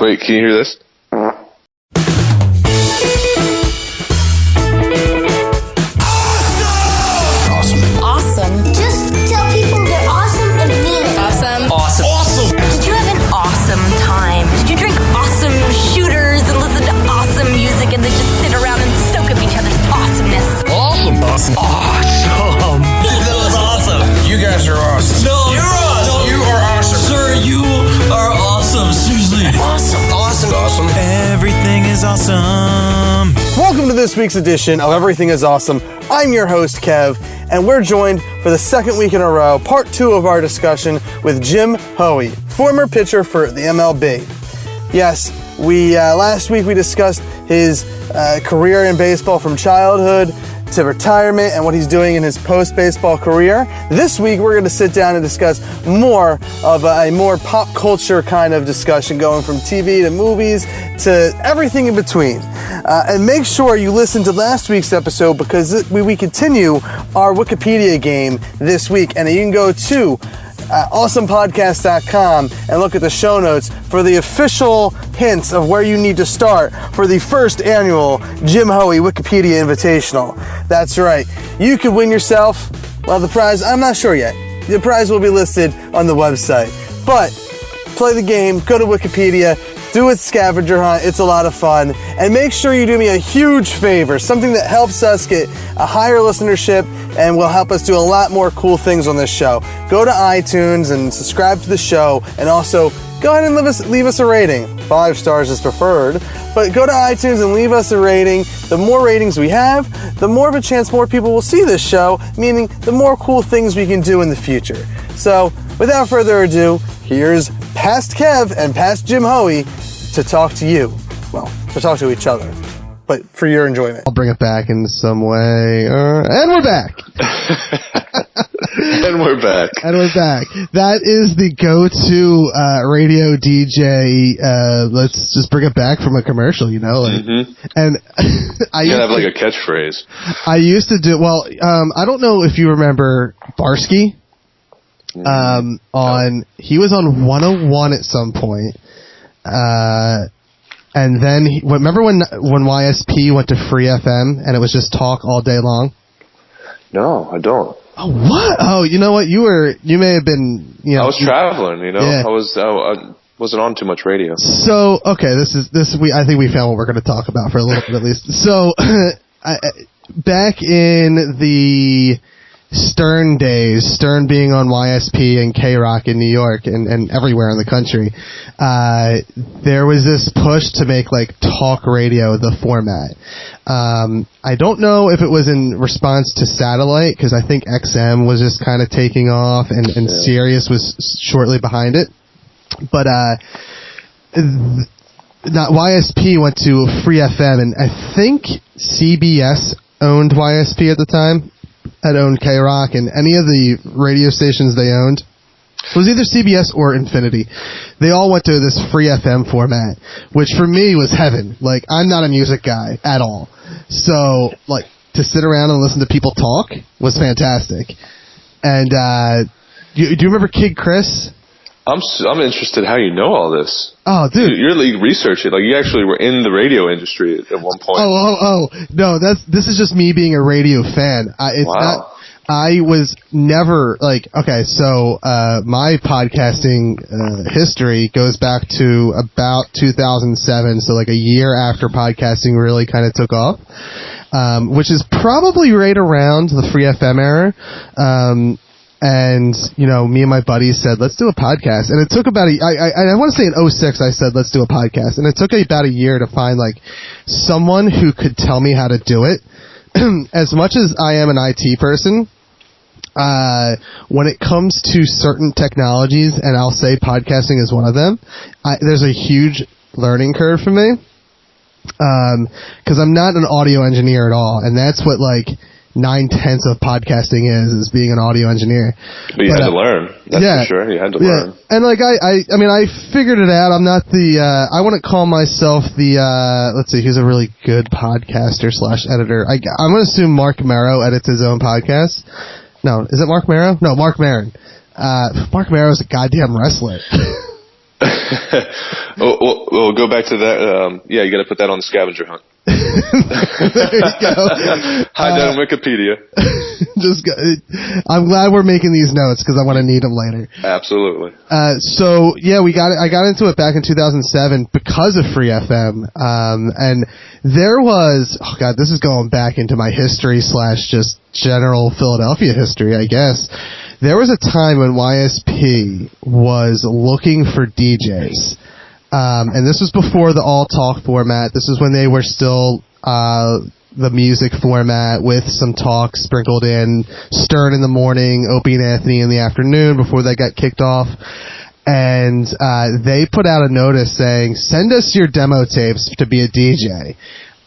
Wait, can you hear this? Awesome. Just tell people they're awesome and mean it. Awesome. Did you have an awesome time? Did you drink awesome shooters and listen to awesome music and then just sit around and soak up each other's awesomeness? Awesome. That was awesome. You guys are awesome. No, you're awesome. You are awesome. Sir, you are awesome. Seriously. Awesome. Everything is awesome. Welcome to this week's edition of Everything is Awesome. I'm your host, Kev, and we're joined for the second week in a row, part 2 of our discussion with Jim Hoey, former pitcher for the MLB. Yes, last week we discussed his career in baseball from childhood to retirement and what he's doing in his post-baseball career. This week we're going to sit down and discuss more of a more pop culture kind of discussion, going from TV to movies to everything in between. And make sure you listen to last week's episode because we continue our Wikipedia game this week, and you can go to awesomepodcast.com and look at the show notes for the official hints of where you need to start for the first annual Jim Hoey Wikipedia Invitational. That's right. You could win yourself, well, the prize, I'm not sure yet. The prize will be listed on the website. But play the game, go to Wikipedia, do a scavenger hunt. It's a lot of fun. And make sure you do me a huge favor, something that helps us get a higher listenership and will help us do a lot more cool things on this show. Go to iTunes and subscribe to the show, and also go ahead and leave us a rating. 5 stars is preferred, but go to iTunes and leave us a rating. The more ratings we have, the more of a chance more people will see this show, meaning the more cool things we can do in the future. So, without further ado, here's past Kev and past Jim Hoey to talk to you. Well, to talk to each other, but for your enjoyment. I'll bring it back in some way. And we're back. And we're back. And we're back. That is the go-to radio DJ. Let's just bring it back from a commercial, you know. Like, And I You gotta have like a catchphrase. I used to do. Well, I don't know if you remember Barsky. He was on 101 at some point. And then remember when YSP went to Free FM and it was just talk all day long? No, I don't. Oh, what? Oh, you know what? You may have been, you know. I was traveling, you know. Yeah. I wasn't on too much radio. So, okay, I think we found what we're going to talk about for a little bit at least. So, back in the Stern days, Stern being on YSP and K-Rock in New York and everywhere in the country, there was this push to make like talk radio the format. I don't know if it was in response to satellite, because I think XM was just kind of taking off and Sirius was shortly behind it. But YSP went to Free FM, and I think CBS owned YSP at the time. Had owned K-Rock, and any of the radio stations they owned, it was either CBS or Infinity. They all went to this Free FM format, which for me was heaven. Like, I'm not a music guy at all. So, like, to sit around and listen to people talk was fantastic. And, do you remember Kid Chris? I'm interested how you know all this. Oh, dude. You're like researching. Like, you actually were in the radio industry at one point. Oh. No, this is just me being a radio fan. Wow. I was never, like, okay, so, my podcasting, history goes back to about 2007, so like a year after podcasting really kind of took off, which is probably right around the Free FM era. And, you know, me and my buddies said, let's do a podcast. And it took about I want to say in 2006, I said, let's do a podcast. And it took about a year to find, like, someone who could tell me how to do it. As much as I am an IT person, when it comes to certain technologies, and I'll say podcasting is one of them, there's a huge learning curve for me. Because I'm not an audio engineer at all. And that's what, like, 9/10 of podcasting is being an audio engineer. But you had to learn. That's for sure. You had to learn. And like I mean I figured it out. I'm not the I wouldn't call myself the let's see, who's a really good podcaster / editor. I'm gonna assume Mark Marrow edits his own podcast. No, is it Mark Marrow? No, Mark Maron. Mark Marrow is a goddamn wrestler. We'll go back to that. Yeah, you got to put that on the scavenger hunt. There you go. Hide that on Wikipedia. I'm glad we're making these notes because I want to need them later. Absolutely. So yeah, I got into it back in 2007 because of Free FM. And there was, oh god, this is going back into my history / just general Philadelphia history, I guess. There was a time when YSP was looking for DJs. And this was before the all talk format. This is when they were still the music format with some talk sprinkled in. Stern in the morning, Opie and Anthony in the afternoon before they got kicked off. And they put out a notice saying, send us your demo tapes to be a DJ.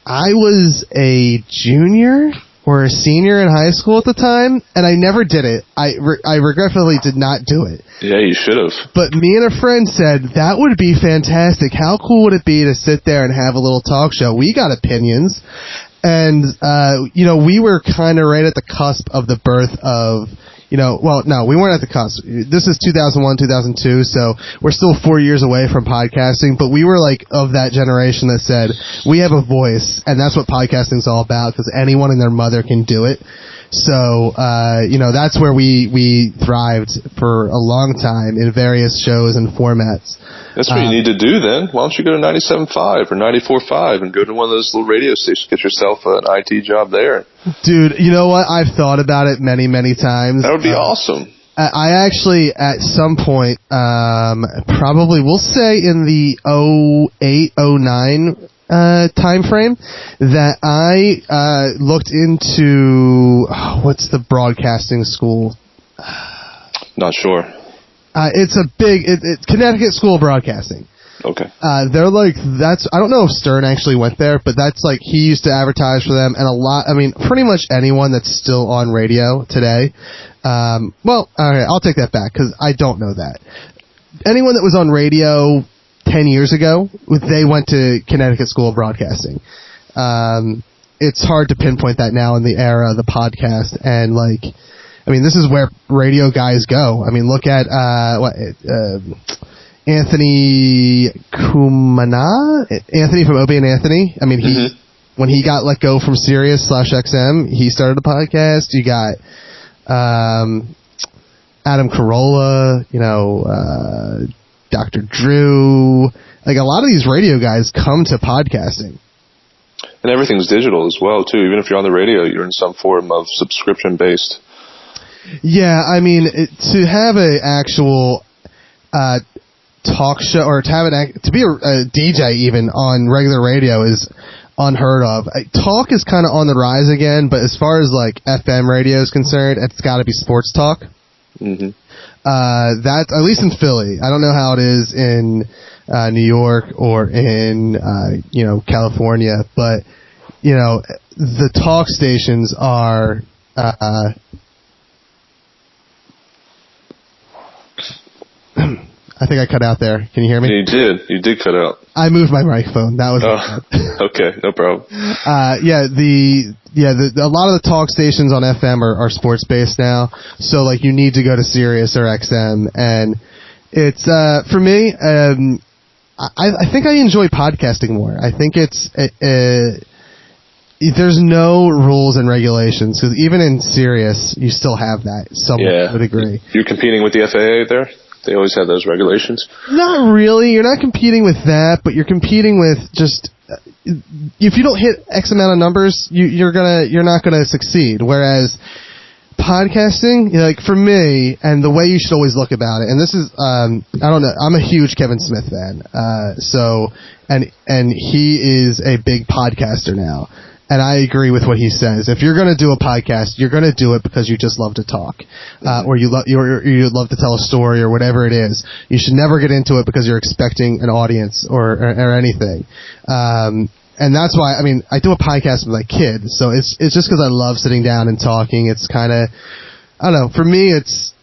I was a junior or a senior in high school at the time, and I never did it. I regretfully did not do it. Yeah, you should have. But me and a friend said, that would be fantastic. How cool would it be to sit there and have a little talk show? We got opinions. And, we were kind of right at the cusp of the birth of, well, no, we weren't at the cusp. This is 2001, 2002, so we're still 4 years away from podcasting, but we were like of that generation that said, we have a voice, and that's what podcasting's all about, because anyone and their mother can do it. So, that's where we thrived for a long time in various shows and formats. That's what you need to do then. Why don't you go to 97.5 or 94.5 and go to one of those little radio stations, get yourself an IT job there. Dude, you know what? I've thought about it many, many times. That would be awesome. I actually, at some point, probably, we'll say in the 08, 09 time frame, that I looked into, what's the broadcasting school? Not sure. It's a big, Connecticut School of Broadcasting. Okay. They're like, I don't know if Stern actually went there, but that's like, he used to advertise for them, and pretty much anyone that's still on radio today. Okay, I'll take that back, because I don't know that. Anyone that was on radio 10 years ago, they went to Connecticut School of Broadcasting. It's hard to pinpoint that now in the era of the podcast, and this is where radio guys go. Look at, Anthony Kumana? Anthony from Opie and Anthony. When he got let go from Sirius /XM, he started a podcast. You got, Adam Carolla, Dr. Drew. Like, a lot of these radio guys come to podcasting. And everything's digital as well, too. Even if you're on the radio, you're in some form of subscription-based. Yeah, to have an actual talk show, or to be a DJ even on regular radio is unheard of. Talk is kind of on the rise again, but as far as FM radio is concerned, it's got to be sports talk. Mm-hmm. That, at least in Philly. I don't know how it is in New York or in California, but the talk stations are I think I cut out there. Can you hear me? You did cut out. I moved my microphone. That was okay, no problem. A lot of the talk stations on FM are sports based now, so you need to go to Sirius or XM, and it's for me. I think I enjoy podcasting more. I think it's there's no rules and regulations, because even in Sirius you still have that somewhat to a degree. You're competing with the FAA there. They always have those regulations. Not really. You're not competing with that, but you're competing with just if you don't hit X amount of numbers, you're not gonna succeed. Whereas podcasting, for me, and the way you should always look about it, and this is I don't know, I'm a huge Kevin Smith fan, and he is a big podcaster now. And I agree with what he says. If you're going to do a podcast, you're going to do it because you just love to talk, or you love to tell a story, or whatever it is. You should never get into it because you're expecting an audience or anything. And that's why, I do a podcast with my kid, so it's just because I love sitting down and talking. It's kind of, I don't know. For me, it's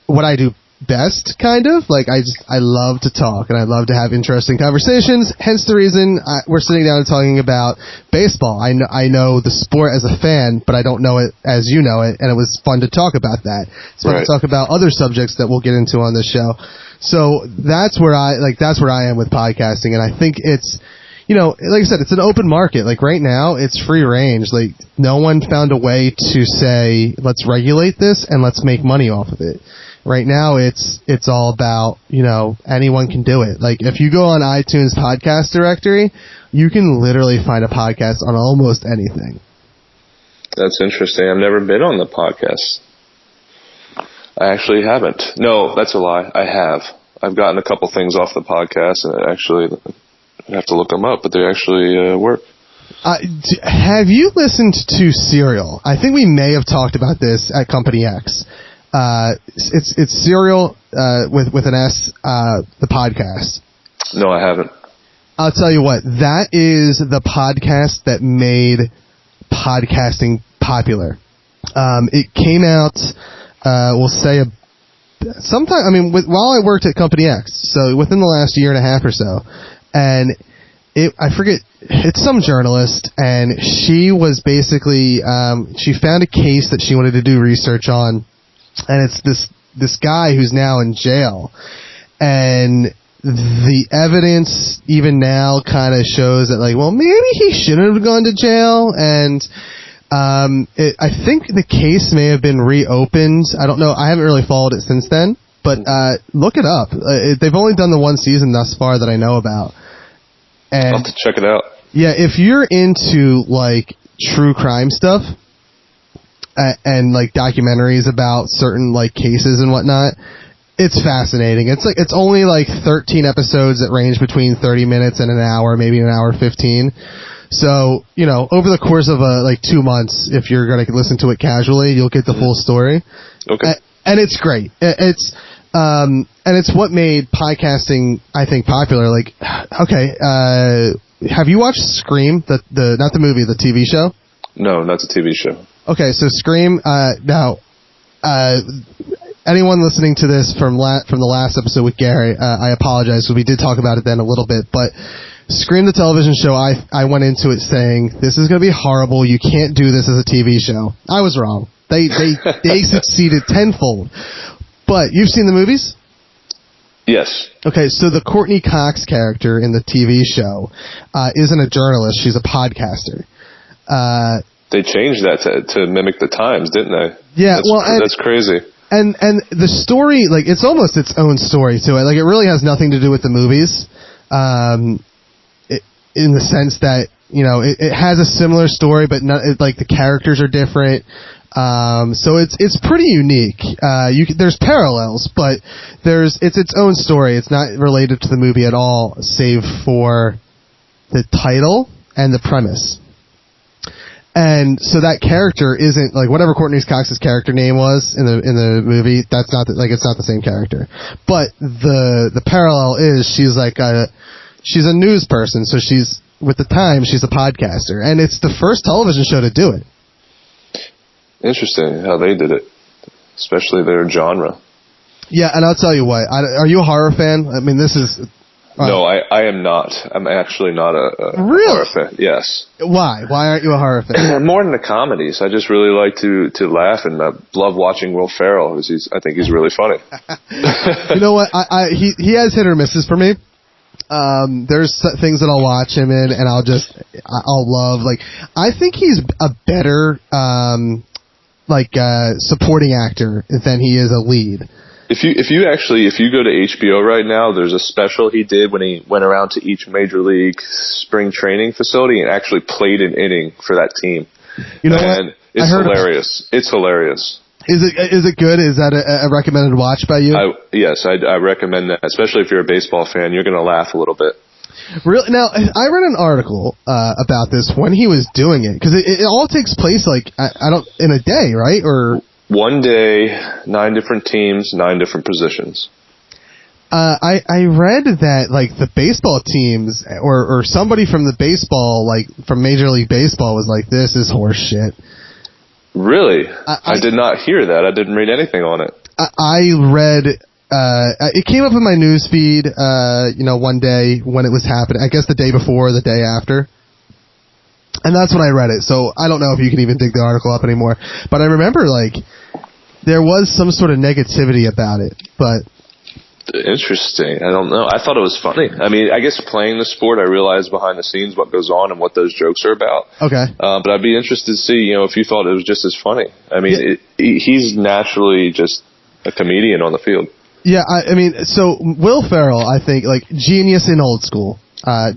what I do best, kind of. Like, I love to talk, and I love to have interesting conversations, hence the reason we're sitting down and talking about baseball. I know the sport as a fan, but I don't know it as you know it, and it was fun to talk about that. It's fun to talk about other subjects that we'll get into on this show. So that's where I am with podcasting, and I think it's, like I said, it's an open market. Like right now, it's free range. Like no one found a way to say, let's regulate this and let's make money off of it. Right now, it's all about, anyone can do it. Like if you go on iTunes podcast directory, you can literally find a podcast on almost anything. That's interesting. I've never been on the podcast. I actually haven't. No, that's a lie. I have. I've gotten a couple things off the podcast, and actually, I have to look them up, but they actually work. Have you listened to Serial? I think we may have talked about this at Company X. It's Serial with an S, the podcast. No, I haven't. I'll tell you what. That is the podcast that made podcasting popular. It came out, we'll say, sometime. I mean, while I worked at Company X, so within the last year and a half or so. And I forget, it's some journalist, and she was basically, she found a case that she wanted to do research on, and it's this guy who's now in jail. And the evidence, even now, kind of shows that, like, well, maybe he shouldn't have gone to jail, and I think the case may have been reopened. I don't know, I haven't really followed it since then, but look it up. They've only done the one season thus far that I know about. And I'll have to check it out. Yeah, if you're into like true crime stuff and like documentaries about certain like cases and whatnot, it's fascinating. It's only like 13 episodes that range between 30 minutes and an hour, maybe an hour 15. So, over the course of like 2 months, if you're going to listen to it casually, you'll get the full story. Okay. And it's great. And it's what made podcasting, I think, popular. Like, okay, have you watched Scream? Not the movie, the TV show? No, not the TV show. Okay, so Scream. Now, anyone listening to this from the last episode with Gary, I apologize, because we did talk about it then a little bit, but Scream, the television show, I went into it saying, this is going to be horrible. You can't do this as a TV show. I was wrong. They succeeded tenfold. But you've seen the movies? Yes. Okay, so the Courtney Cox character in the TV show isn't a journalist. She's a podcaster. They changed that to mimic the times, didn't they? Yeah, that's crazy. And the story, like, it's almost its own story to it. Like, it really has nothing to do with the movies, in the sense that, it has a similar story, but like the characters are different. So it's pretty unique. There's parallels, but it's its own story. It's not related to the movie at all, save for the title and the premise. And so that character isn't like whatever Courtney Cox's character name was in the movie. That's not it's not the same character. But the parallel is she's a news person. So with the Times, she's a podcaster, and it's the first television show to do it. Interesting how they did it, especially their genre. Yeah, and I'll tell you what. Are you a horror fan? I mean, this is... No, I am not. I'm actually not a really? horror fan. Yes. Why? Why aren't you a horror fan? More into comedies. I just really like to laugh, and I love watching Will Ferrell. I think he's really funny. You know what? He has hit or misses for me. There's things that I'll watch him in, and I'll love. Like, I think he's a better supporting actor than he is a lead. If you go to HBO right now, there's a special he did when he went around to each major league spring training facility and actually played an inning for that team. You know what? It's hilarious. It's hilarious. Is it good? Is that a recommended watch by you? Yes, I recommend that, especially if you're a baseball fan. You're going to laugh a little bit. Really? Now, I read an article about this when he was doing it, because it all takes place in a day, right? Or one day, 9 different teams, 9 different positions. I read that the baseball teams or somebody from the baseball from Major League Baseball was like, this is horse shit. Really? I did not hear that. I didn't read anything on it. I read it came up in my news feed, one day when it was happening. I guess the day before, or the day after. And that's when I read it. So I don't know if you can even dig the article up anymore. But I remember, there was some sort of negativity about it. But interesting. I don't know. I thought it was funny. I mean, I guess playing the sport, I realized behind the scenes what goes on and what those jokes are about. Okay. But I'd be interested to see, if you thought it was just as funny. I mean, he's naturally just a comedian on the field. Yeah, I mean, so Will Ferrell, I think, genius in Old School.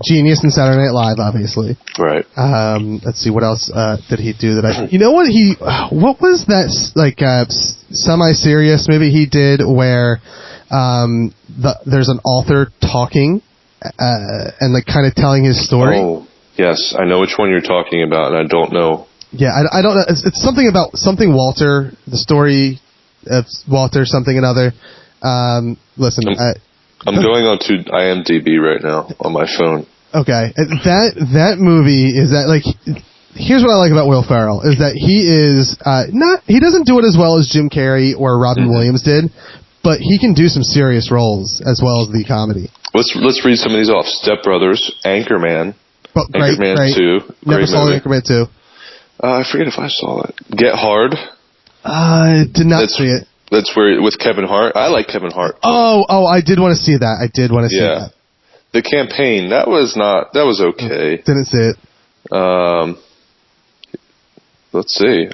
Genius in Saturday Night Live, obviously. Right. Let's see, what else did he do that what was that, semi-serious movie he did where there's an author talking and kind of telling his story? Oh, yes, I know which one you're talking about, and I don't know. Yeah, I don't know. It's something about something Walter, the story of Walter something another. Listen, I'm going on to IMDb right now on my phone. Okay, that movie is that here's what I like about Will Ferrell is that he is he doesn't do it as well as Jim Carrey or Robin Williams did, but he can do some serious roles as well as the comedy. Let's read some of these off. Step Brothers, Anchorman, Anchorman 2. Never saw Anchorman 2. I forget if I saw it. Get Hard. I did not see it. That's where with Kevin Hart. I like Kevin Hart. Oh, I did want to see that. I did want to see that. The Campaign. That was okay. Didn't see it. Let's see.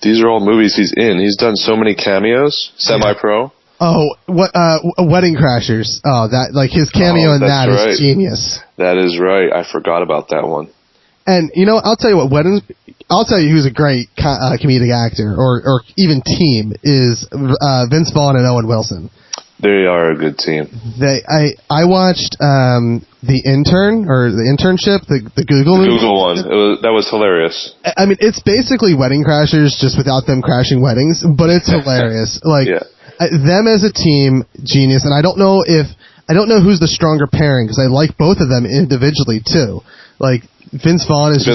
These are all movies he's in. He's done so many cameos. Semi-Pro. Oh, Wedding Crashers. Oh, that his cameo in that is genius. That is right. I forgot about that one. And I'll tell you what, I'll tell you who's a great comedic actor or even team is Vince Vaughn and Owen Wilson. They are a good team. I watched The Intern or The Internship, the Google movie. Google one. That was hilarious. I mean, it's basically Wedding Crashers just without them crashing weddings, but it's hilarious. Them as a team, genius. And I don't know who's the stronger pairing because I like both of them individually too. Vince Vaughn is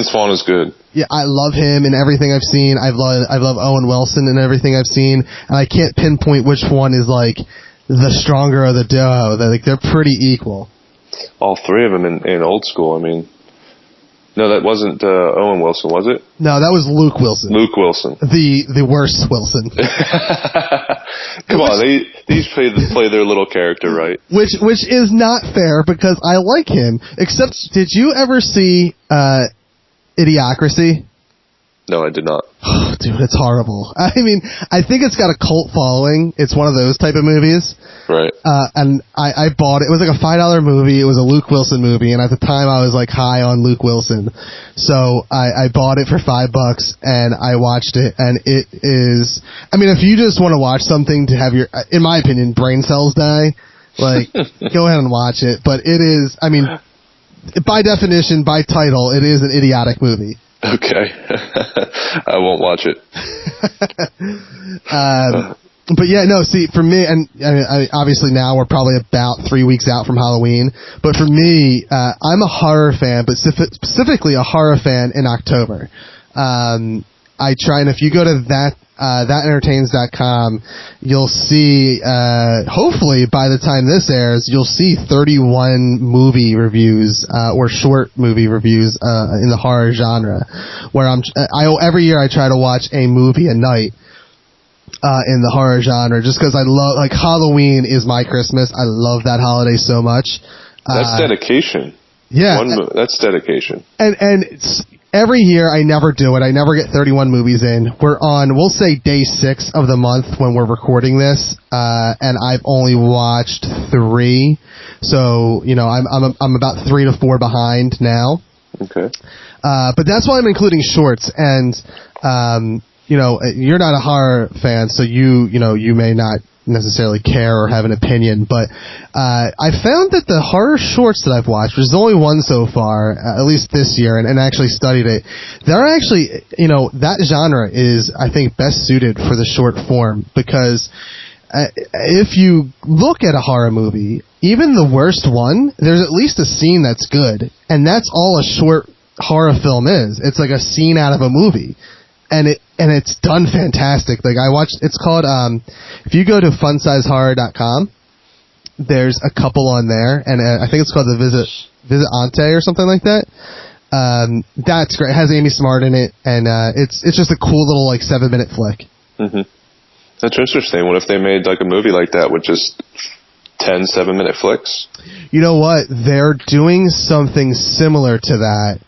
good. Yeah, I love him in everything I've seen. I love Owen Wilson in everything I've seen, and I can't pinpoint which one is the stronger of the duo. They're pretty equal. All three of them in Old School. I mean, no, that wasn't Owen Wilson, was it? No, that was Luke Wilson. Luke Wilson, the worst Wilson. Come on, these play their little character right. Which is not fair because I like him. Except, did you ever see Idiocracy? No, I did not. Dude, it's horrible. I mean, I think it's got a cult following. It's one of those type of movies. Right. And I bought it. It was like a $5 movie. It was a Luke Wilson movie. And at the time, I was high on Luke Wilson. So I bought it for $5 and I watched it. And it is, I mean, if you just want to watch something to have your, in my opinion, brain cells die, go ahead and watch it. But it is, I mean, by definition, by title, it is an idiotic movie. Okay. I won't watch it. But yeah, no, see, for me, and obviously now we're probably about 3 weeks out from Halloween, but for me, I'm a horror fan, but specifically a horror fan in October. I try, and if you go to thatentertains.com, you'll see, hopefully by the time this airs, you'll see 31 movie reviews, or short movie reviews, in the horror genre, where every year I try to watch a movie a night, in the horror genre, just because I love, Halloween is my Christmas. I love that holiday so much. That's dedication. Yeah. That's dedication. And every year I never do it. I never get 31 movies in. We're on, we'll say day 6 of the month when we're recording this, and I've only watched 3. So, I'm about 3 to 4 behind now. Okay. But that's why I'm including shorts, and, you're not a horror fan, so you may not necessarily care or have an opinion, but I found that the horror shorts that I've watched, which is the only one so far, at least this year, and actually studied it, they're actually, that genre is, I think, best suited for the short form, because if you look at a horror movie, even the worst one, there's at least a scene that's good, and that's all a short horror film is. It's like a scene out of a movie. and it's done fantastic. Like I watched, it's called if you go to funsizehorror.com, there's a couple on there, and I think it's called the Visit Ante or something like that. That's great. It has Amy Smart in it, and it's just a cool little like 7-minute flick. Mm-hmm. That's interesting. What if they made like a movie like that with just 10 7-minute flicks? You know what? They're doing something similar to that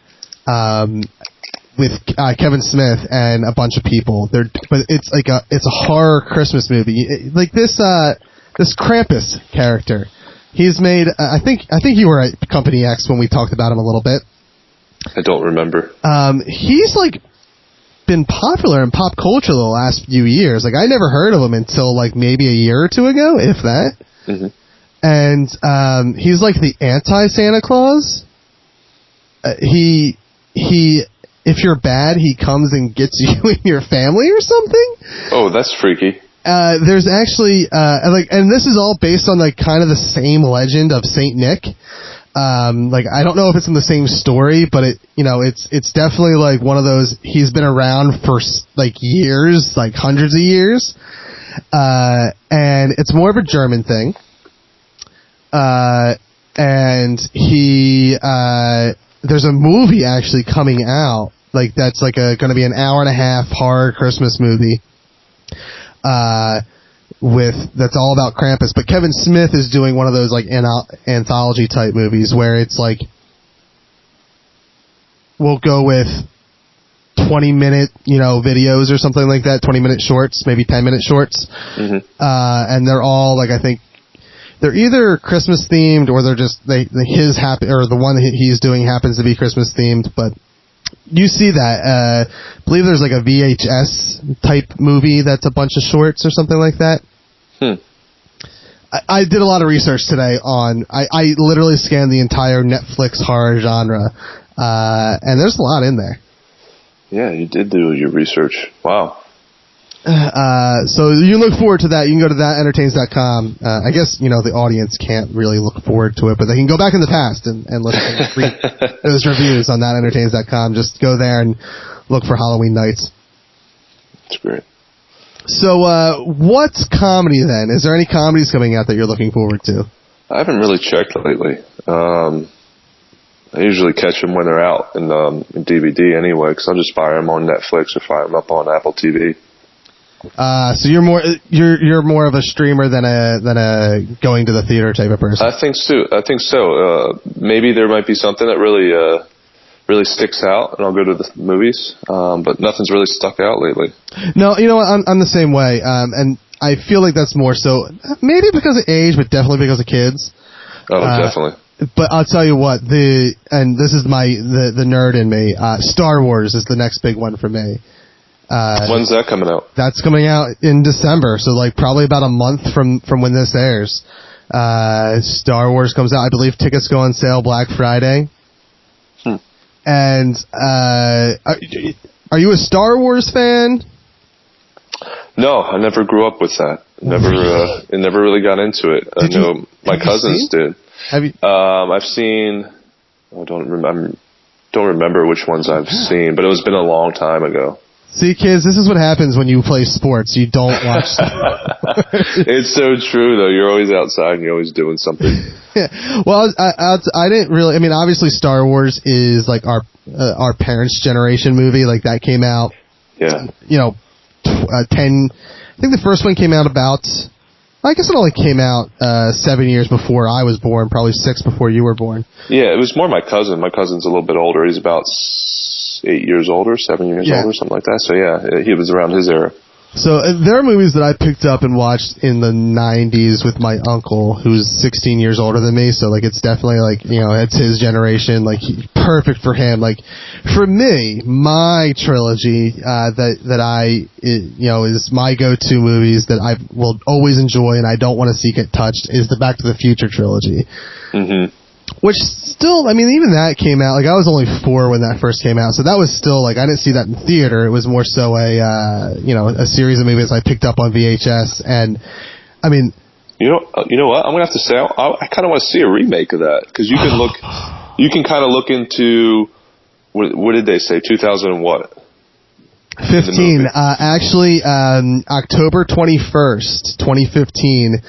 with Kevin Smith and a bunch of people. But it's like it's a horror Christmas movie. Like this Krampus character. He's made. I think you were at Company X when we talked about him a little bit. I don't remember. He's like been popular in pop culture the last few years. Like I never heard of him until like maybe a year or two ago, if that. Mm-hmm. And he's like the anti-Santa Claus. He if you're bad, he comes and gets you and your family or something. Oh, that's freaky. There's actually and this is all based on like kind of the same legend of Saint Nick. Like I don't know if it's in the same story, but it's definitely like one of those. He's been around for like years, like hundreds of years, and it's more of a German thing. And there's a movie actually coming out, like that's like going to be an hour and a half horror Christmas movie. That's all about Krampus, but Kevin Smith is doing one of those like anthology type movies where it's like we'll go with 20-minute videos or something like that, 20-minute shorts, maybe 10-minute shorts. Mm-hmm. And they're all like, I think they're either Christmas themed or they're just the one that he's doing happens to be Christmas themed. But you see that. I believe there's like a VHS type movie that's a bunch of shorts or something like that. I did a lot of research today on. I literally scanned the entire Netflix horror genre, and there's a lot in there. Yeah, you did do your research. Wow. So you look forward to that. You can go to thatentertains.com. I guess the audience can't really look forward to it, but they can go back in the past and listen and read those reviews on thatentertains.com. Just go there and look for Halloween Nights. That's great. So, what's comedy then? Is there any comedies coming out that you're looking forward to? I haven't really checked lately. I usually catch them when they're out in DVD anyway, because I'll just fire them on Netflix or fire them up on Apple TV. So you're more of a streamer than a going to the theater type of person. I think so. Maybe there might be something that really sticks out, and I'll go to the movies. But nothing's really stuck out lately. No, you know what? I'm the same way. And I feel like that's more so maybe because of age, but definitely because of kids. Oh, definitely. But I'll tell you what, and this is the nerd in me. Star Wars is the next big one for me. When's that coming out? That's coming out in December, so like probably about a month from when this airs. Star Wars comes out. I believe tickets go on sale Black Friday. And are you a Star Wars fan? No, I never grew up with that. It never really got into it. I know my cousins did. Have you? I've seen. I don't remember which ones I've seen, but it's been a long time ago. See, kids, this is what happens when you play sports. You don't watch. It's so true, though. You're always outside and you're always doing something. Yeah. Well, I didn't really. I mean, obviously, Star Wars is like our parents' generation movie. Like that came out. Yeah. 10. I think the first one came out about. I guess it only came out 7 years before I was born. Probably 6 before you were born. Yeah, it was more my cousin. My cousin's a little bit older. He's about 8 years older, 7 years older, something like that. So yeah, he was around his era. So there are movies that I picked up and watched in the 90s with my uncle, who's 16 years older than me. So like, it's definitely like, it's his generation. Like perfect for him. Like for me, my trilogy, that I, is my go-to movies that I will always enjoy and I don't want to see get touched is the Back to the Future trilogy. Mm-hmm. Which still, I mean, even that came out, like, I was only 4 when that first came out, so that was still, like, I didn't see that in theater. It was more so a series of movies I picked up on VHS, and, I mean... You know what? I'm gonna have to say, I kind of want to see a remake of that, because you can kind of look into, what did they say, 2000 and what? 15. Actually, October 21st, 2015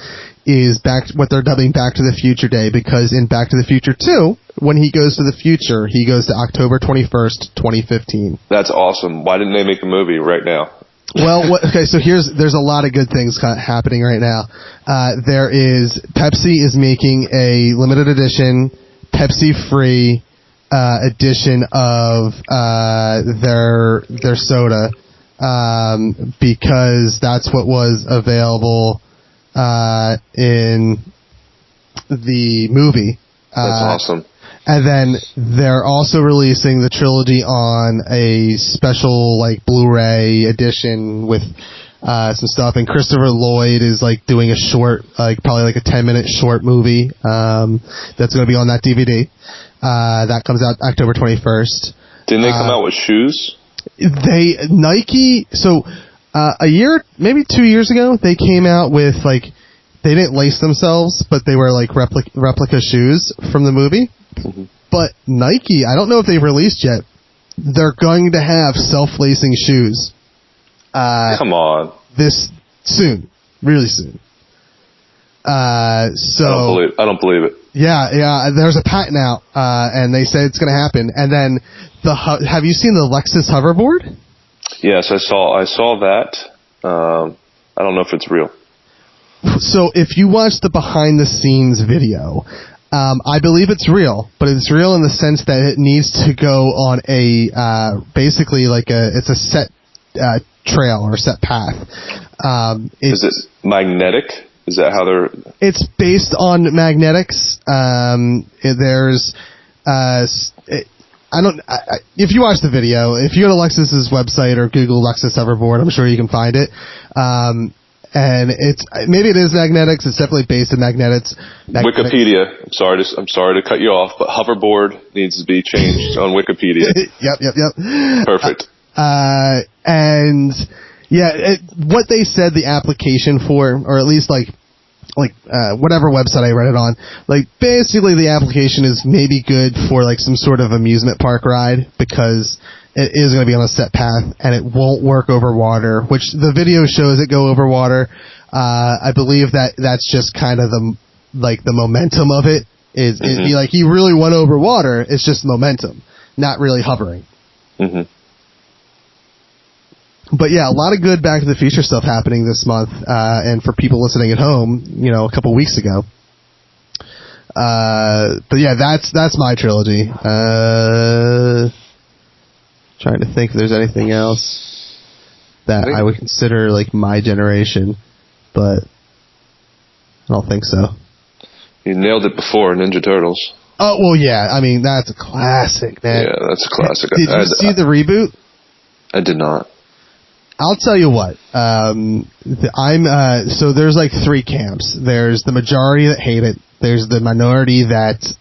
is what they're dubbing Back to the Future Day, because in Back to the Future 2, when he goes to the future, he goes to October 21st, 2015. That's awesome. Why didn't they make a movie right now? Well, okay, so there's a lot of good things happening right now. Pepsi is making a limited edition, Pepsi-free edition of their soda, because that's what was available in the movie. That's awesome. And then they're also releasing the trilogy on a special Blu-ray edition with some stuff. And Christopher Lloyd is doing a short, probably a 10-minute short movie that's going to be on that DVD. That comes out October 21st. Didn't they come out with shoes? Nike. So a year, maybe 2 years ago, they came out with they didn't lace themselves, but they were replica shoes from the movie. Mm-hmm. But Nike, I don't know if they've released yet. They're going to have self-lacing shoes. Come on. This soon, really soon. I don't believe it. Yeah. There's a patent out, and they say it's going to happen. And then have you seen the Lexus hoverboard? Yes, I saw that. I don't know if it's real. So if you watch the behind the scenes video, I believe it's real, but it's real in the sense that it needs to go on basically it's a set trail or set path. Is it magnetic? Is that how they're? It's based on magnetics. If you watch the video, if you go to Lexus's website or Google Lexus hoverboard, I'm sure you can find it. And maybe it is magnetics. It's definitely based in magnetics. Wikipedia. I'm sorry to cut you off, but hoverboard needs to be changed on Wikipedia. Yep. Perfect. And yeah, what they said the application for, or at least whatever website I read it on, basically the application is maybe good for some sort of amusement park ride, because it is going to be on a set path and it won't work over water, which the video shows it go over water. I believe that's just kind of the momentum of it is he really went over water. It's just momentum, not really hovering. Mm-hmm. But yeah, a lot of good Back to the Future stuff happening this month, and for people listening at home, a couple weeks ago. But yeah, that's my trilogy. Trying to think if there's anything else that I would consider my generation, but I don't think so. You nailed it before, Ninja Turtles. Oh, well, yeah. I mean, that's a classic, man. Yeah, that's a classic. Did you see the reboot? I did not. I'll tell you what. So there's three camps. There's the majority that hate it. There's the minority that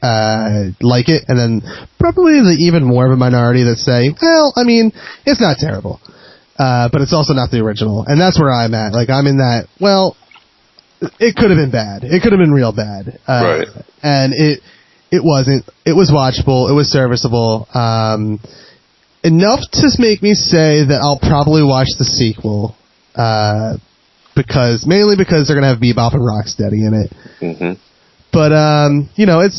like it, and then probably the even more of a minority that say, well, I mean, it's not terrible, but it's also not the original. And that's where I'm at. I'm in that, well, it could have been bad. It could have been real bad. Right. And it wasn't. It was watchable. It was serviceable. Enough to make me say that I'll probably watch the sequel, mainly because they're gonna have Bebop and Rocksteady in it. Mm-hmm. But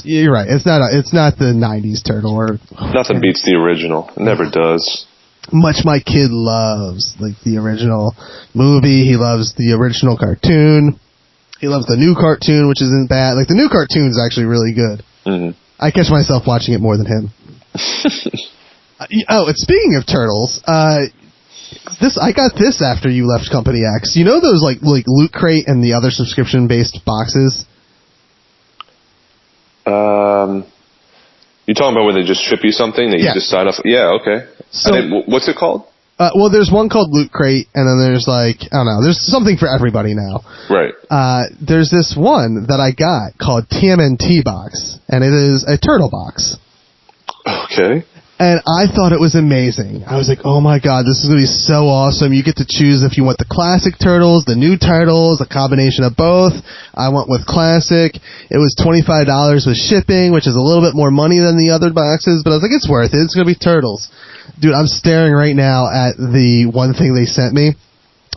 you're right. It's not the '90s Turtle or nothing beats the original. It never does. Much my kid loves the original movie. He loves the original cartoon. He loves the new cartoon, which isn't bad. The new cartoon is actually really good. Mm-hmm. I catch myself watching it more than him. And speaking of Turtles, I got this after you left Company X. You know those Loot Crate and the other subscription-based boxes? You're talking about where they just ship you something that you just sign up for? Yeah, okay. So, what's it called? Well, there's one called Loot Crate, and then there's I don't know, there's something for everybody now. Right. There's this one that I got called TMNT Box, and it is a turtle box. Okay. And I thought it was amazing. I was like, oh my god, this is going to be so awesome. You get to choose if you want the classic turtles, the new turtles, a combination of both. I went with classic. It was $25 with shipping, which is a little bit more money than the other boxes, but I was like, it's worth it. It's going to be turtles. Dude, I'm staring right now at the one thing they sent me,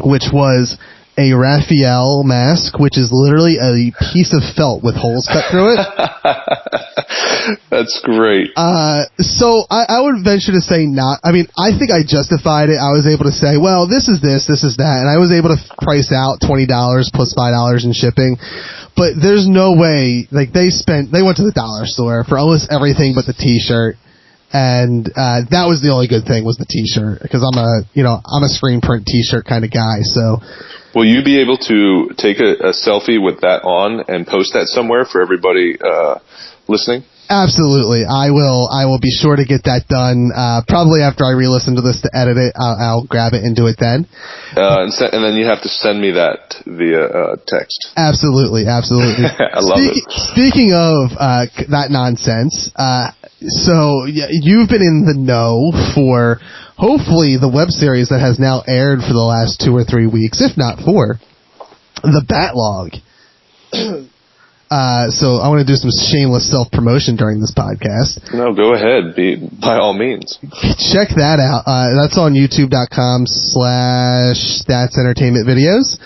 which was a Raphael mask, which is literally a piece of felt with holes cut through it. That's great. So I would venture to say not. I mean, I think I justified it. I was able to say, well, this is this is that, and I was able to price out $20 plus $5 in shipping. But there's no way, like, they went to the dollar store for almost everything but the t-shirt. And that was the only good thing, was the t-shirt, because I'm a screen print t-shirt kind of guy. So will you be able to take a selfie with that on and post that somewhere for everybody listening? Absolutely. I will be sure to get that done. Probably after I re-listen to this to edit it, I'll grab it and do it then. And then you have to send me that via text. Absolutely. I love it. Speaking of that nonsense, so you've been in the know for hopefully the web series that has now aired for the last 2 or 3 weeks, if not 4, the Batlog. So I want to do some shameless self-promotion during this podcast. No, go ahead. By all means. Check that out. That's on youtube.com/StatsEntertainmentVideos.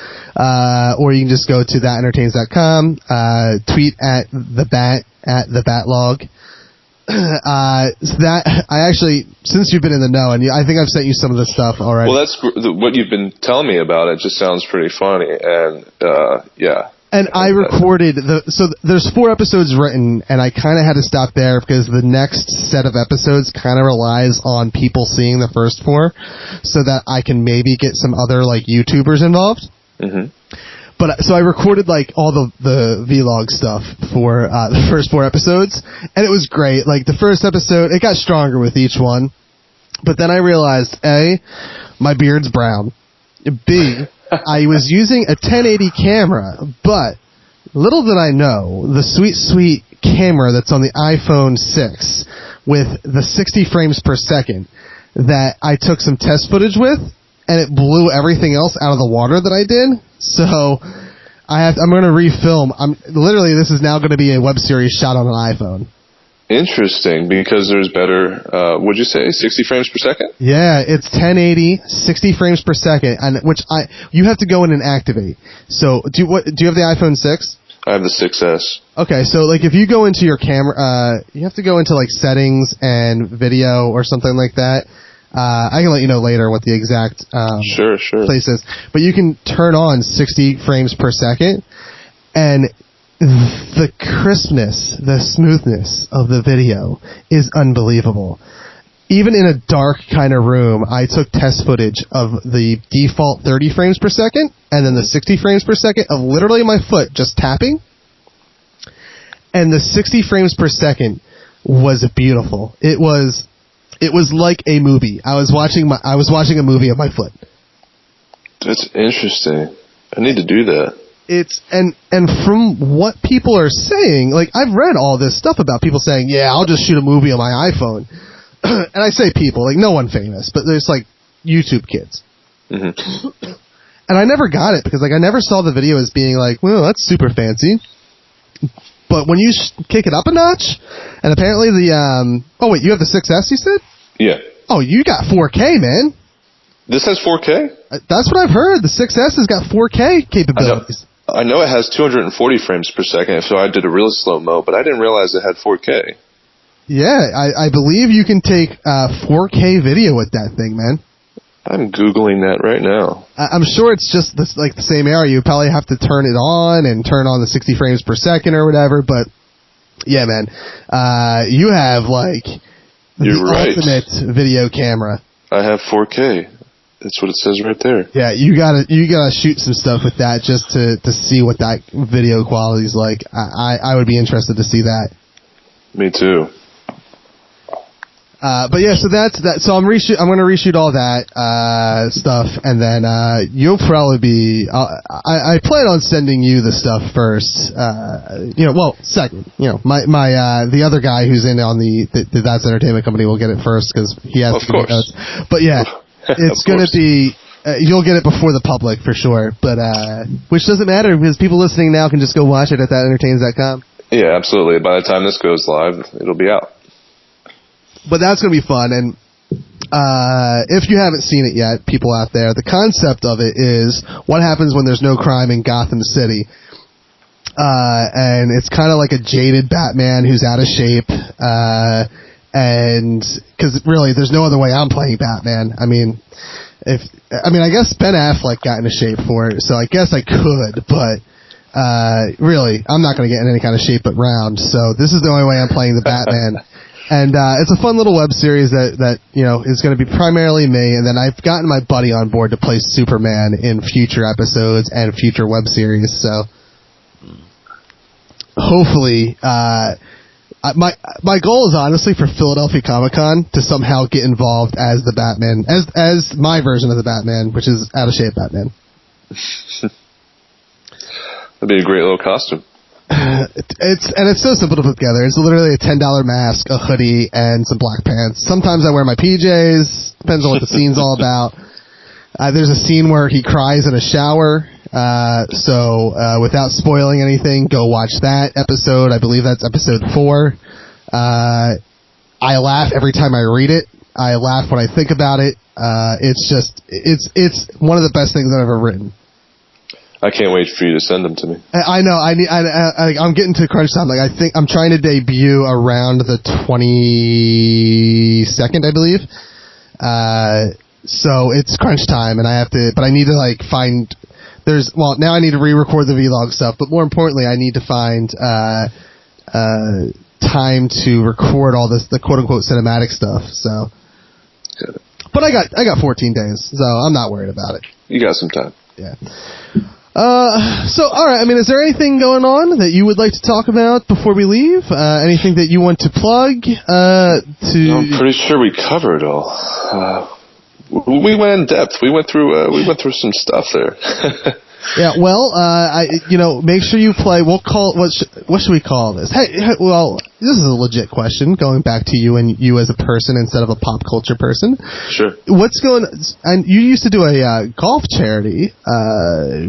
Or you can just go to thatentertains.com, tweet at the Batlog. That I actually, since you've been in the know, and I think I've sent you some of the stuff already. Well, that's what you've been telling me about. It just sounds pretty funny, and yeah. And I recorded so there's 4 episodes written, and I kind of had to stop there because the next set of episodes kind of relies on people seeing the first 4, so that I can maybe get some other like YouTubers involved. Mm-hmm. But so I recorded like all the vlog stuff for the first 4 episodes, and it was great. Like the first episode, it got stronger with each one, but then I realized A, my beard's brown. B, I was using a 1080 camera, but little did I know, the sweet camera that's on the iPhone 6 with the 60 frames per second that I took some test footage with, and it blew everything else out of the water that I did. So I'm going to refilm. This is now going to be a web series shot on an iPhone. Interesting, because there's better, would you say 60 frames per second? Yeah, it's 1080, 60 frames per second, and you have to go in and activate. So, do you have the iPhone 6? I have the 6S. Okay, so like if you go into your camera, you have to go into like settings and video or something like that. I can let you know later what the exact sure place is, but you can turn on 60 frames per second, and the crispness, the smoothness of the video is unbelievable. Even in a dark kind of room, I took test footage of the default 30 frames per second and then the 60 frames per second of literally my foot just tapping. And the 60 frames per second was beautiful. It was like a movie. I was watching a movie of my foot. That's interesting. I need to do that. And from what people are saying, like I've read all this stuff about people saying, yeah, I'll just shoot a movie on my iPhone. And I say people, like no one famous, but there's like YouTube kids. Mm-hmm. And I never got it because like I never saw the video as being like, well, that's super fancy. But when you kick it up a notch, and apparently you have the 6S, you said? Yeah. Oh, you got 4K, man. This has 4K? That's what I've heard. The 6S has got 4K capabilities. I know it has 240 frames per second, so I did a real slow-mo, but I didn't realize it had 4K. Yeah, I believe you can take 4K video with that thing, man. I'm Googling that right now. I'm sure it's just the same area. You probably have to turn it on and turn on the 60 frames per second or whatever, but yeah, man. You have the ultimate video camera. I have 4K. That's what it says right there. Yeah, you gotta shoot some stuff with that just to see what that video quality is like. I would be interested to see that. Me too. But yeah, so that's that. So I'm going to reshoot all that stuff, and then you'll probably be. I plan on sending you the stuff first. Second. My the other guy who's in on the That's Entertainment Company will get it first because he has to notes. But yeah, it's going to be. You'll get it before the public for sure. But which doesn't matter because people listening now can just go watch it at thatentertains.com. Yeah, absolutely. By the time this goes live, it'll be out. But that's going to be fun, and if you haven't seen it yet, people out there, the concept of it is what happens when there's no crime in Gotham City. And it's kind of like a jaded Batman who's out of shape, and because really there's no other way I'm playing Batman. I guess Ben Affleck got into shape for it, so I guess I could, but really, I'm not going to get in any kind of shape but round, so this is the only way I'm playing the Batman. And it's a fun little web series that is going to be primarily me, and then I've gotten my buddy on board to play Superman in future episodes and future web series. So hopefully, my goal is honestly for Philadelphia Comic-Con to somehow get involved as the Batman, as my version of the Batman, which is out of shape Batman. That'd be a great little costume. It's so simple to put together. It's literally a $10 mask, a hoodie, and some black pants. Sometimes I wear my PJs. Depends on what the scene's all about. There's a scene where he cries in a shower. So without spoiling anything, go watch that episode. I believe that's episode 4. I laugh every time I read it. I laugh when I think about it. It's one of the best things I've ever written. I can't wait for you to send them to me. I know. I'm getting to crunch time. Like I think I'm trying to debut around the 22nd, I believe. So it's crunch time, and I have to. But I need to find. Now I need to re-record the vlog stuff, but more importantly, I need to find time to record all the quote unquote cinematic stuff. So. Good. But I got 14 days, so I'm not worried about it. You got some time. Yeah. So, alright, is there anything going on that you would like to talk about before we leave? Anything that you want to plug? I'm pretty sure we covered it all. We went in depth. We went through some stuff there. Yeah, well, make sure you play. We'll call what should we call this? Hey, well, this is a legit question. Going back to you and you as a person instead of a pop culture person. Sure. And you used to do a golf charity.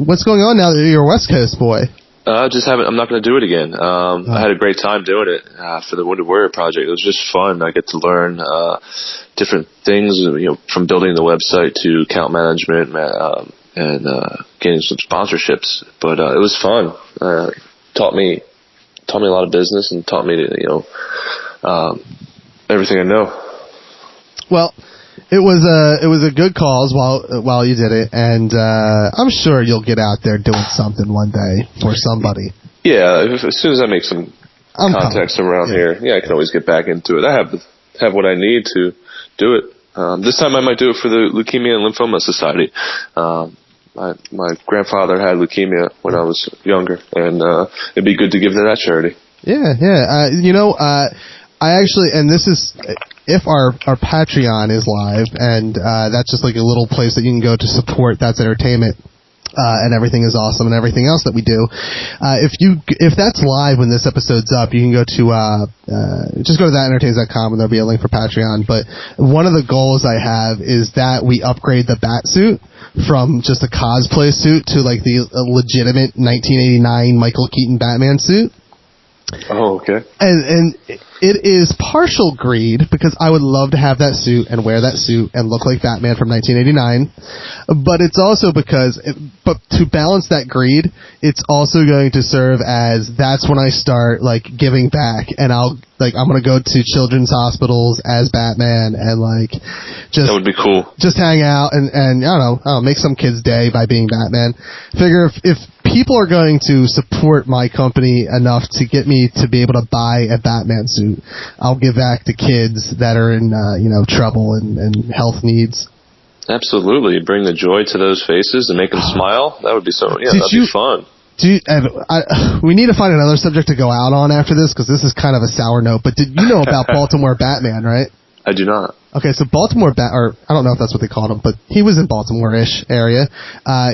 What's going on now that you're a West Coast boy? I'm not going to do it again. I had a great time doing it for the Wounded Warrior Project. It was just fun. I get to learn different things, from building the website to account management and getting some sponsorships. But it was fun. Taught me a lot of business and taught me everything I know. Well, it was a good cause while you did it, and I'm sure you'll get out there doing something one day for somebody. Yeah, as soon as I make some contacts around here, I can always get back into it. I have what I need to do it. This time I might do it for the Leukemia and Lymphoma Society. My grandfather had leukemia when I was younger, and it'd be good to give to that charity. Yeah. I actually, and this is, if our Patreon is live, and that's just like a little place that you can go to support That's Entertainment, and everything is awesome and everything else that we do. If that's live when this episode's up, you can go to just go to thatentertains.com and there'll be a link for Patreon. But one of the goals I have is that we upgrade the bat suit from just a cosplay suit to like the legitimate 1989 Michael Keaton Batman suit. Oh, okay. And it is partial greed because I would love to have that suit and wear that suit and look like Batman from 1989. But it's also because, but to balance that greed, it's also going to serve as that's when I start like giving back, and I'm gonna go to children's hospitals as Batman and like just that would be cool. Just hang out and I don't know, make some kid's day by being Batman. Figure if people are going to support my company enough to get me to be able to buy a Batman suit, I'll give back to kids that are in trouble and health needs. Absolutely, bring the joy to those faces and make them smile. That would be that'd be fun. We need to find another subject to go out on after this because this is kind of a sour note. But did you know about Baltimore Batman, right? I do not. Okay, so Baltimore, or I don't know if that's what they called him, but he was in Baltimore-ish area.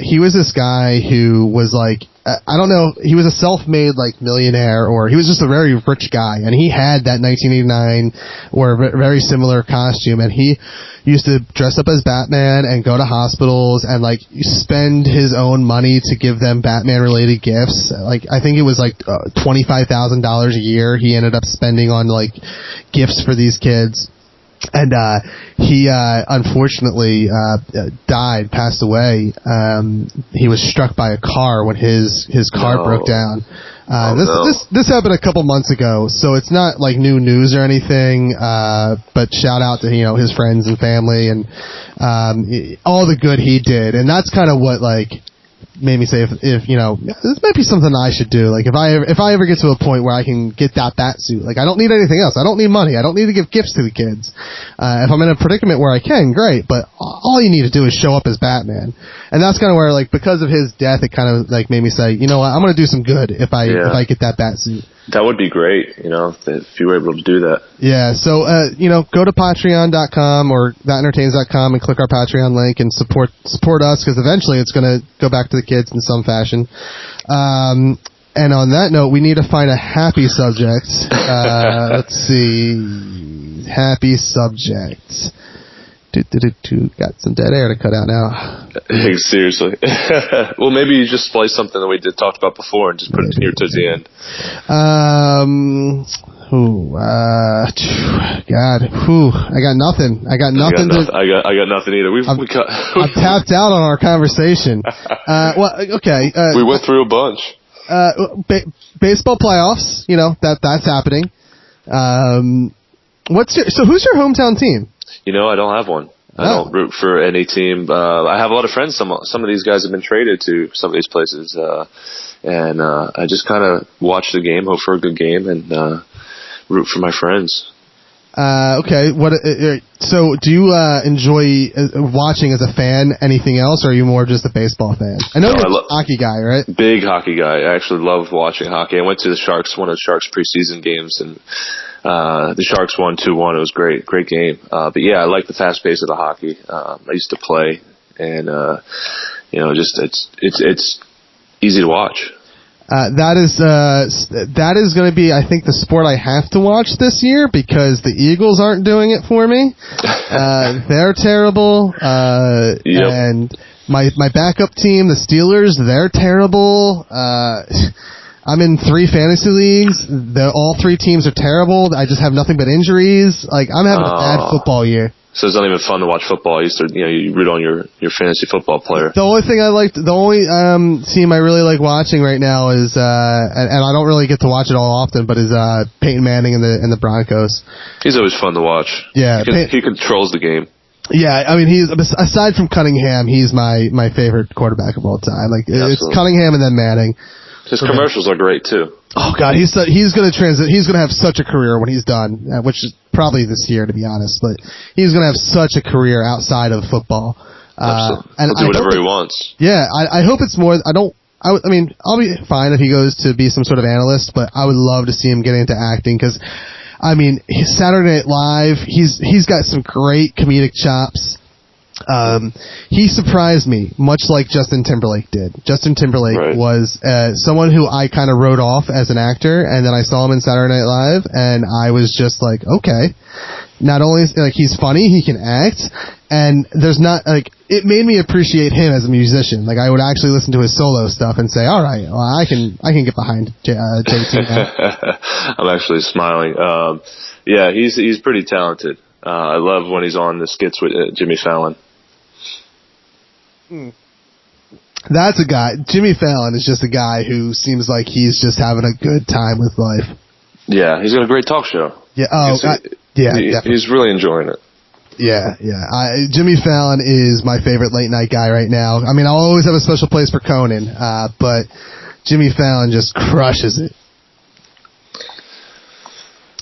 He was this guy who was like, I don't know, he was a self-made like millionaire, or he was just a very rich guy, and he had that 1989 or very similar costume, and he used to dress up as Batman and go to hospitals and like spend his own money to give them Batman-related gifts. Like I think it was like $25,000 a year he ended up spending on like gifts for these kids. And he unfortunately died, passed away. He was struck by a car when his car broke down. This happened a couple months ago, so it's not like new news or anything. But shout out to his friends and family and all the good he did. And that's kind of what like made me say if this might be something I should do. Like if I ever get to a point where I can get that bat suit, like I don't need anything else. I don't need money. I don't need to give gifts to the kids. If I'm in a predicament where I can, great. But all you need to do is show up as Batman. And that's kind of where like because of his death, it kind of like made me say, you know what, I'm going to do some good if I get that bat suit. That would be great, if you were able to do that. Yeah, so, go to patreon.com or thatentertains.com and click our Patreon link and support us, because eventually it's going to go back to the kids in some fashion. And on that note, we need to find a happy subject. Let's see. Happy subject. Got some dead air to cut out now. Seriously. Well, maybe you just splice something that we talked about before and just put it here towards the end. God. I got nothing. I got nothing either. I'm tapped out on our conversation. Okay. We went through a bunch. Baseball playoffs, that's happening. Who's your hometown team? I don't have one. I don't root for any team. I have a lot of friends. Some of these guys have been traded to some of these places. And I just kind of watch the game, hope for a good game, and root for my friends. Okay. So do you enjoy watching as a fan anything else, or are you more just a baseball fan? I know you're a hockey guy, right? Big hockey guy. I actually love watching hockey. I went to one of the Sharks preseason games, and the Sharks won 2-1. It was great game. But yeah, I like the fast pace of the hockey. I used to play, and it's easy to watch. That is going to be, I think, the sport I have to watch this year, because the Eagles aren't doing it for me. They're terrible. Yep. And my backup team, the Steelers, they're terrible. I'm in 3 fantasy leagues. All 3 teams are terrible. I just have nothing but injuries. Like, I'm having a bad football year. So it's not even fun to watch football. You root on your fantasy football player. The only team I really like watching right now is, and I don't really get to watch it all often, but is Peyton Manning and the Broncos. He's always fun to watch. Yeah, he controls the game. Yeah, I mean, he's, aside from Cunningham, he's my favorite quarterback of all time. Like, it's Cunningham and then Manning. His commercials are great too. Oh God, he's gonna have such a career when he's done, which is probably this year, to be honest. But he's gonna have such a career outside of football. And he'll do whatever he wants. Yeah, I hope it's more. I mean, I'll be fine if he goes to be some sort of analyst, but I would love to see him get into acting, because, I mean, Saturday Night Live, he's got some great comedic chops. He surprised me, much like Justin Timberlake did. Justin Timberlake was someone who I kind of wrote off as an actor, and then I saw him in Saturday Night Live, and I was just like, okay. Not only he's funny, he can act, and there's not it made me appreciate him as a musician. Like, I would actually listen to his solo stuff and say, all right, well, I can get behind JT now. I'm actually smiling. Yeah, he's pretty talented. I love when he's on the skits with Jimmy Fallon. That's a guy. Jimmy Fallon is just a guy who seems like he's just having a good time with life. Yeah, he's got a great talk show. Yeah. He's really enjoying it. Yeah. Jimmy Fallon is my favorite late night guy right now. I mean, I'll always have a special place for Conan, but Jimmy Fallon just crushes it.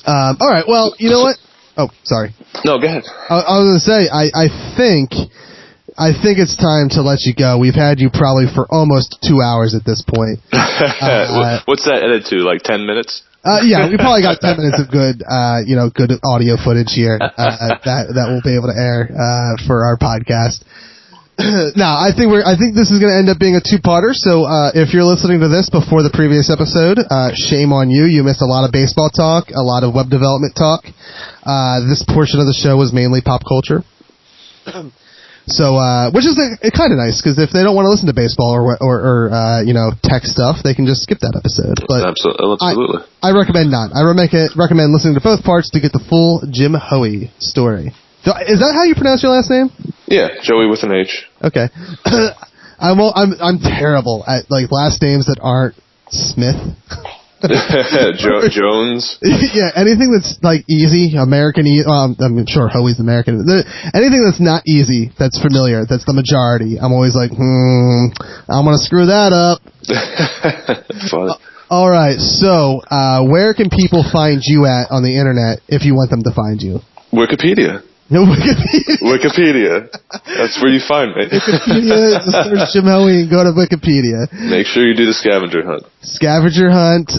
All right. Well, you know what? Oh, sorry. No, go ahead. I was going to say, I think it's time to let you go. We've had you probably for almost 2 hours at this point. What's that edit to? Like 10 minutes? Yeah, we probably got 10 minutes of good, good audio footage here that we'll be able to air for our podcast. Now, I think this is going to end up being a two-parter. So if you're listening to this before the previous episode, shame on you. You missed a lot of baseball talk, a lot of web development talk. This portion of the show was mainly pop culture. So, which is kind of nice, because if they don't want to listen to baseball or tech stuff, they can just skip that episode. But absolutely. I recommend not. I recommend listening to both parts to get the full Jim Hoey story. Is that how you pronounce your last name? Yeah, Joey with an H. Okay. I'm terrible at last names that aren't Smith. Jones. Yeah, anything that's easy, American. I'm sure Hoey's American. Anything that's not easy, that's familiar, that's the majority. I'm always I'm gonna screw that up. Fun. All right. So, where can people find you at on the internet if you want them to find you? Wikipedia. No, Wikipedia. Wikipedia. That's where you find me. Wikipedia. Just search Jim Hoey and go to Wikipedia. Make sure you do the scavenger hunt. Scavenger hunt.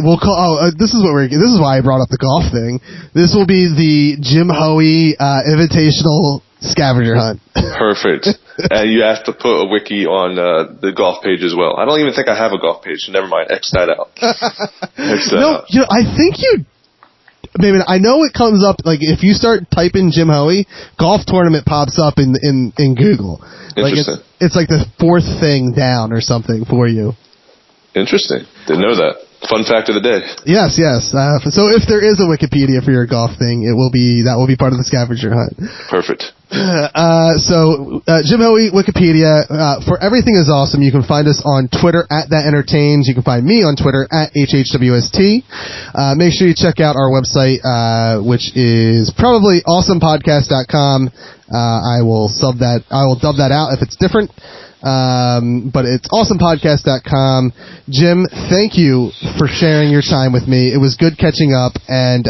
We'll call. This is why I brought up the golf thing. This will be the Jim Hoey Invitational scavenger hunt. Perfect. And you have to put a wiki on the golf page as well. I don't even think I have a golf page. Never mind. X that out. No, I think you. Maybe I know it comes up if you start typing Jim Hoey, golf tournament pops up in Google. Interesting. It's like the fourth thing down or something for you. Interesting. Didn't know that. Fun fact of the day. Yes. So if there is a Wikipedia for your golf thing, that will be part of the scavenger hunt. Perfect. So Jim Hoey, Wikipedia, for Everything Is Awesome. You can find us on Twitter @ThatEntertains. You can find me on Twitter @HHWST. Make sure you check out our website, which is probably awesomepodcast.com. I will dub that out if it's different. But it's awesomepodcast.com. Jim, thank you for sharing your time with me. It was good catching up. And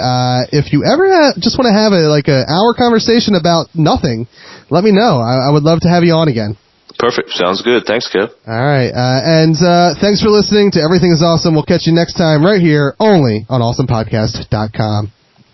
if you ever just want to have an hour conversation about nothing, let me know. I would love to have you on again. Perfect. Sounds good. Thanks, Kev. All right. And thanks for listening to Everything Is Awesome. We'll catch you next time right here only on awesomepodcast.com.